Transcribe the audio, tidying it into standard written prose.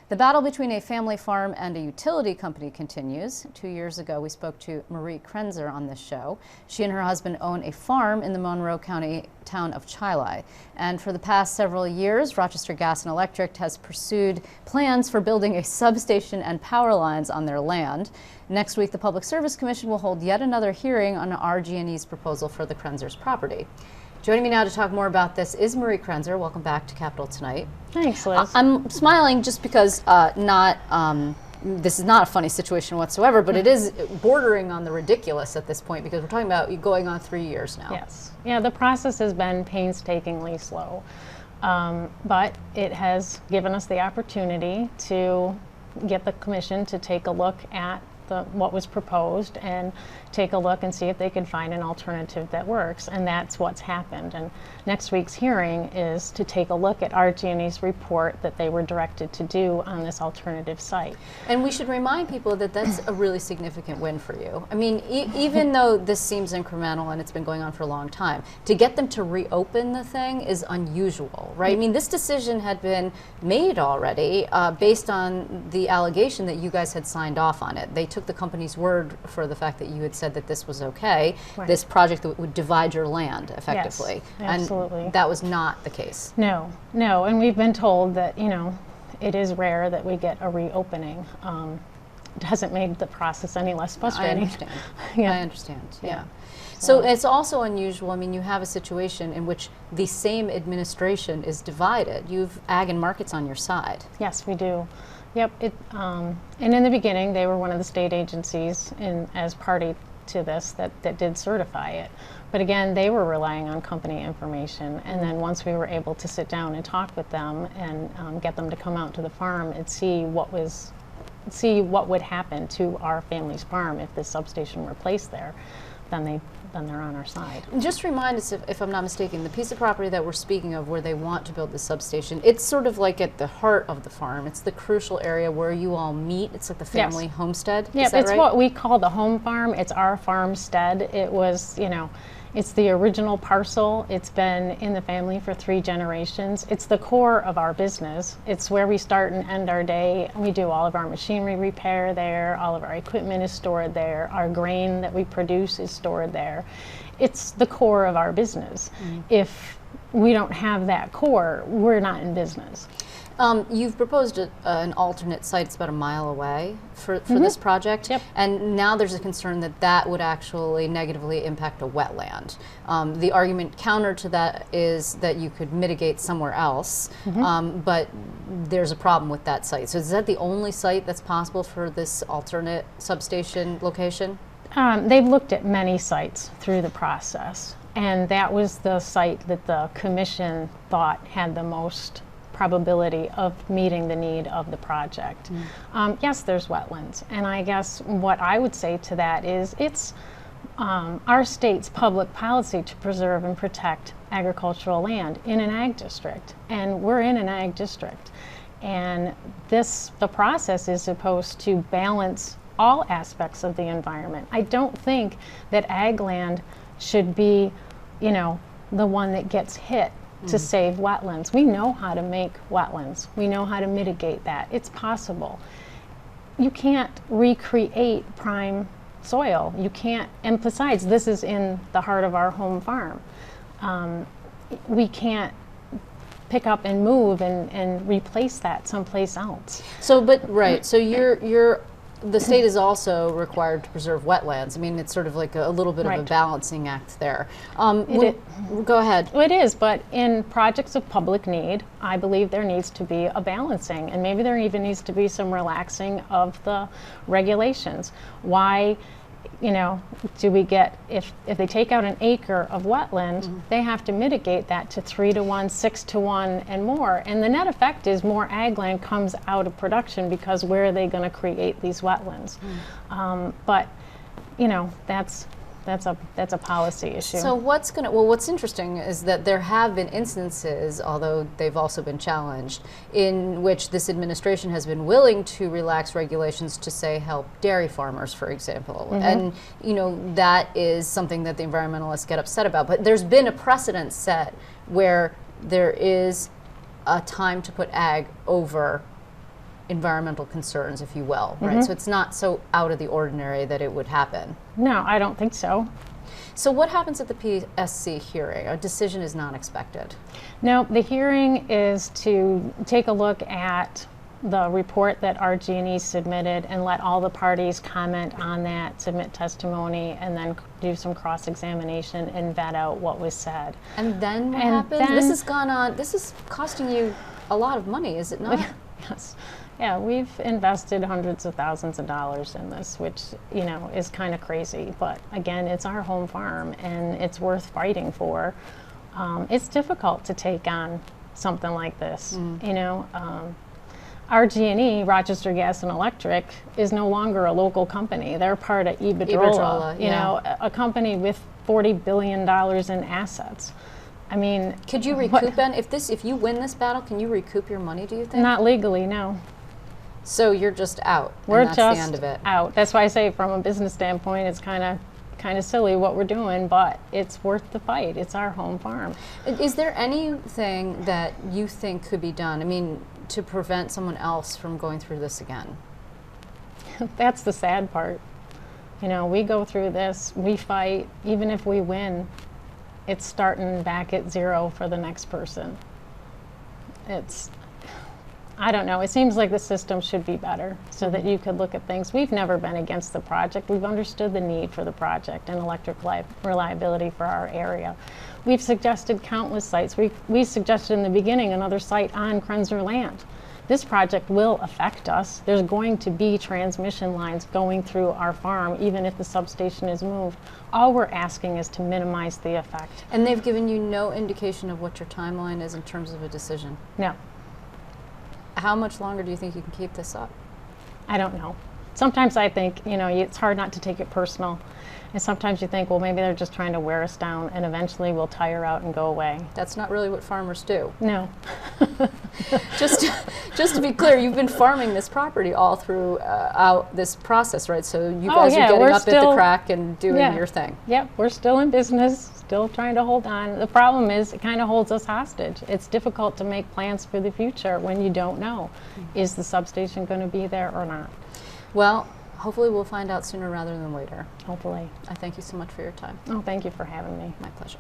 The battle between a family farm and a utility company continues. 2 years ago, we spoke to Marie Krenzer on this show. She and her husband own a farm in the Monroe County town of Chili. And for the past several years, Rochester Gas and Electric has pursued plans for building a substation and power lines on their land. Next week, the Public Service Commission will hold yet another hearing on RG&E's proposal for the Krenzer's property. Joining me now to talk more about this is Marie Krenzer. Welcome back to Capitol Tonight. Thanks, Liz. I'm smiling just because this is not a funny situation whatsoever, but it is bordering on the ridiculous at this point because we're talking about going on 3 years now. Yes. Yeah, the process has been painstakingly slow, but it has given us the opportunity to get the commission to take a look at what was proposed and take a look and see if they could find an alternative that works, and that's what's happened. And next week's hearing is to take a look at RG&E's report that they were directed to do on this alternative site. And we should remind people that that's a really significant win for you. I mean, even though this seems incremental and it's been going on for a long time, to get them to reopen the thing is unusual, right? I mean, this decision had been made already based on the allegation that you guys had signed off on it. They took the company's word for the fact that you had said that this was okay, right. This project that would divide your land effectively. Yes, absolutely. And that was not the case. No, and we've been told that, it is rare that we get a reopening. It hasn't made the process any less frustrating. I understand. Yeah. I understand, yeah. So it's also unusual. I mean, you have a situation in which the same administration is divided. You have Ag and Markets on your side. Yes, we do. Yep. And in the beginning, they were one of the state agencies as party to this that did certify it. But again, they were relying on company information. And then once we were able to sit down and talk with them and get them to come out to the farm and see what would happen to our family's farm if this substation were placed there, then they're on our side. Just remind us, if I'm not mistaken, the piece of property that we're speaking of where they want to build the substation, it's sort of like at the heart of the farm. It's the crucial area where you all meet. It's like the family homestead. Yeah, it's right? What we call the home farm. It's our farmstead. It was, it's the original parcel. It's been in the family for 3 generations. It's the core of our business. It's where we start and end our day. We do all of our machinery repair there. All of our equipment is stored there. Our grain that we produce is stored there. It's the core of our business. If we don't have that core, we're not in business. You've proposed an alternate site. It's about a mile away for this project. Yep. And now there's a concern that would actually negatively impact a wetland. The argument counter to that is that you could mitigate somewhere else, but there's a problem with that site. So is that the only site that's possible for this alternate substation location? They've looked at many sites through the process, and that was the site that the commission thought had the most probability of meeting the need of the project. Yes, there's wetlands, and I guess what I would say to that is it's our state's public policy to preserve and protect agricultural land in an ag district, and we're in an ag district, and the process is supposed to balance all aspects of the environment. I don't think that ag land should be, the one that gets hit to save wetlands. We know how to make wetlands. We know how to mitigate that. It's possible. You can't recreate prime soil. You can't, and besides, this is in the heart of our home farm. We can't pick up and move and replace that someplace else. So, so the state is also required to preserve wetlands. I mean, it's sort of like a little bit of a balancing act there. Go ahead. It is, but in projects of public need, I believe there needs to be a balancing, and maybe there even needs to be some relaxing of the regulations. Why, do we get, if they take out an acre of wetland, they have to mitigate that to 3 to 1, 6 to 1, and more. And the net effect is more ag land comes out of production because where are they going to create these wetlands? But, that's a policy issue. So what's interesting is that there have been instances, although they've also been challenged, in which this administration has been willing to relax regulations to, say, help dairy farmers, for example. And that is something that the environmentalists get upset about. But there's been a precedent set where there is a time to put ag over environmental concerns, if you will, right? So it's not so out of the ordinary that it would happen. No, I don't think so. So what happens at the PSC hearing? A decision is not expected. No, the hearing is to take a look at the report that RG&E submitted and let all the parties comment on that, submit testimony, and then do some cross-examination and vet out what was said. And then what And happens? then- This has gone on, this is costing you a lot of money, is it not? Yes. Yeah, we've invested hundreds of thousands of dollars in this, which, you know, is kind of crazy. But again, it's our home farm and it's worth fighting for. It's difficult to take on something like this, you know. RG&E, Rochester Gas and Electric, is no longer a local company. They're part of Iberdrola, you know, a company with $40 billion in assets. I mean, Could you recoup then? If you win this battle, can you recoup your money, do you think? not legally, no. So you're just out. We're and that's just the end of it. out. That's why I say from a business standpoint, it's kind of silly what we're doing, but it's worth the fight. It's our home farm. Is there anything that you think could be done? I mean, to prevent someone else from going through this again? That's the sad part. You know, we go through this, we fight, even if we win, it's starting back at zero for the next person. I don't know, it seems like the system should be better so that you could look at things. We've never been against the project. We've understood the need for the project and electric reliability for our area. We've suggested countless sites. We suggested in the beginning another site on Krenzer land. This project will affect us. There's going to be transmission lines going through our farm, even if the substation is moved. All we're asking is to minimize the effect. And they've given you no indication of what your timeline is in terms of a decision? No, How much longer do you think you can keep this up? I don't know. Sometimes I think, you know, it's hard not to take it personal. And sometimes you think, well, maybe they're just trying to wear us down and eventually we'll tire out and go away. That's not really what farmers do. No. Just to be clear, you've been farming this property all throughout this process, right? So you guys are getting up at the crack and doing your thing. Yep, we're still in business, still trying to hold on. The problem is it kind of holds us hostage. It's difficult to make plans for the future when you don't know, is the substation going to be there or not? Well, hopefully we'll find out sooner rather than later. Hopefully. I thank you so much for your time. Oh, thank you for having me. My pleasure.